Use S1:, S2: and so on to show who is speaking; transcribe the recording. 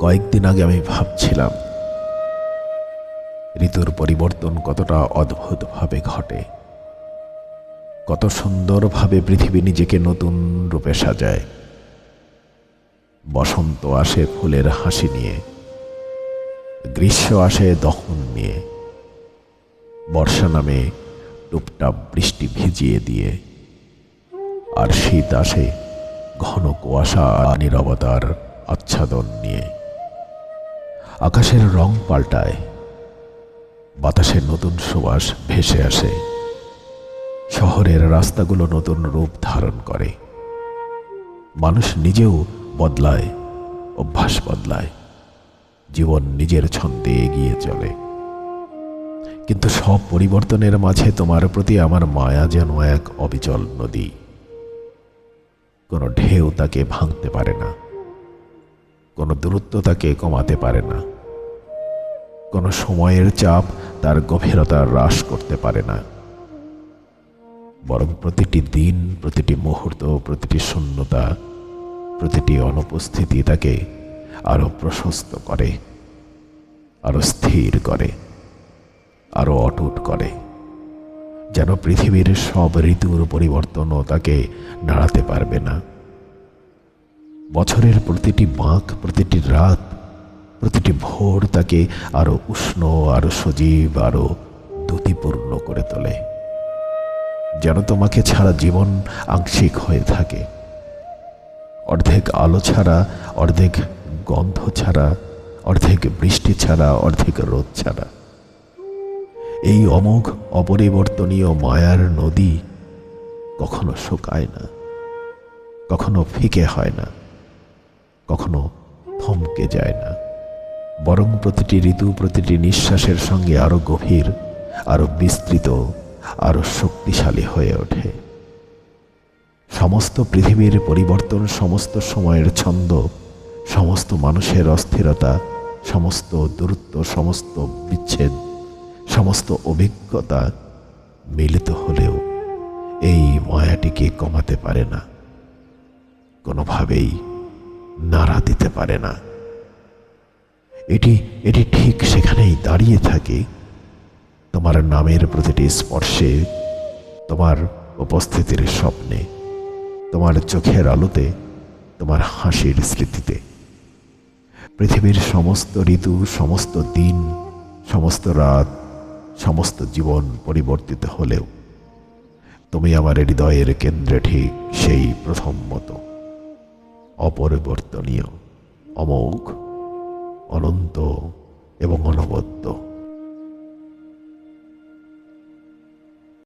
S1: কয়েকদিন আগে আমি ভাবছিলাম ঋতুর পরিবর্তন কতটা অদ্ভুতভাবে ঘটে, কত সুন্দরভাবে পৃথিবী নিজেকে নতুন রূপে সাজায়। বসন্ত আসে ফুলের হাসি নিয়ে, গ্রীষ্ম আসে দহন নিয়ে, বর্ষা নামে টুপটাপ বৃষ্টি ভিজিয়ে দিয়ে, আর শীত আসে ঘন কুয়াশা আর নীরবতার আচ্ছাদন নিয়ে। আকাশের রং পাল্টায়, বাতাসে নতুন সুবাস ভেসে আসে, শহরের রাস্তাগুলো নতুন রূপ ধারণ করে, মানুষ নিজেও বদলায়, অভ্যাস বদলায়, জীবন নিজের ছন্দে এগিয়ে চলে। কিন্তু সব পরিবর্তনের মাঝে তোমার প্রতি আমার মায়া যেন এক অবিচল নদী। কোনো ঢেউ তাকে ভাঙতে পারে না, কোনো দূরত্ব তাকে কমাতে পারে না, কোনো সময়ের চাপ তার গভীরতা হ্রাস করতে পারে না। বরং প্রতিটি দিন, প্রতিটি মুহূর্ত, প্রতিটি শূন্যতা, প্রতিটি অনুপস্থিতি তাকে আরো প্রশস্ত করে, আরো স্থির করে, আরো অটুট করে। যেন পৃথিবীর সব ঋতুর পরিবর্তনও তাকে নাড়াতে পারবে না। বছরের প্রতিটি বাঁক, প্রতিটি রাত, প্রতিটি ভোর তাকে আরো উষ্ণ, আরো সজীব, আরো দ্যুতিপূর্ণ করে তোলে। যেন তোমাকে ছাড়া জীবন আংশিক হয়ে থাকে, অর্ধেক আলো ছাড়া, অর্ধেক গন্ধ ছাড়া, অর্ধেক বৃষ্টি ছাড়া, অর্ধেক রোদ ছাড়া। এই অমোঘ অপরিবর্তনীয় মায়ার নদী কখনো শুকায় না, কখনো ফিকে হয় না, কখনো থমকে যায় না, বরং প্রতিটি ঋতু, প্রতিটি নিঃশ্বাসের সঙ্গে আরো গভীর, আরো বিস্তৃত, আরো শক্তিশালী হয়ে ওঠে। সমস্ত পৃথিবীর পরিবর্তন, সমস্ত সময়ের ছন্দ, সমস্ত মানুষের অস্থিরতা, সমস্ত দূরত্ব, সমস্ত বিচ্ছেদ, সমস্ত অভিজ্ঞতা মিলিত হলেও এই মায়াটিকে কমাতে পারে না, কোনোভাবেই নাড়া দিতে পারে না। এটি ঠিক সেখানেই দাঁড়িয়ে থাকে, তোমার নামের প্রতিটি স্পর্শে, তোমার উপস্থিতির স্বপ্নে, তোমার চোখের আলোতে, তোমার হাসির স্মৃতিতে। পৃথিবীর সমস্ত ঋতু, সমস্ত দিন, সমস্ত রাত, সমস্ত জীবন পরিবর্তিত হলেও তুমি আমার হৃদয়ের কেন্দ্রে ঠিক সেই প্রথম মতো, অপরিবর্তনীয়, অমোঘ, অনন্ত এবং অনবদ্য।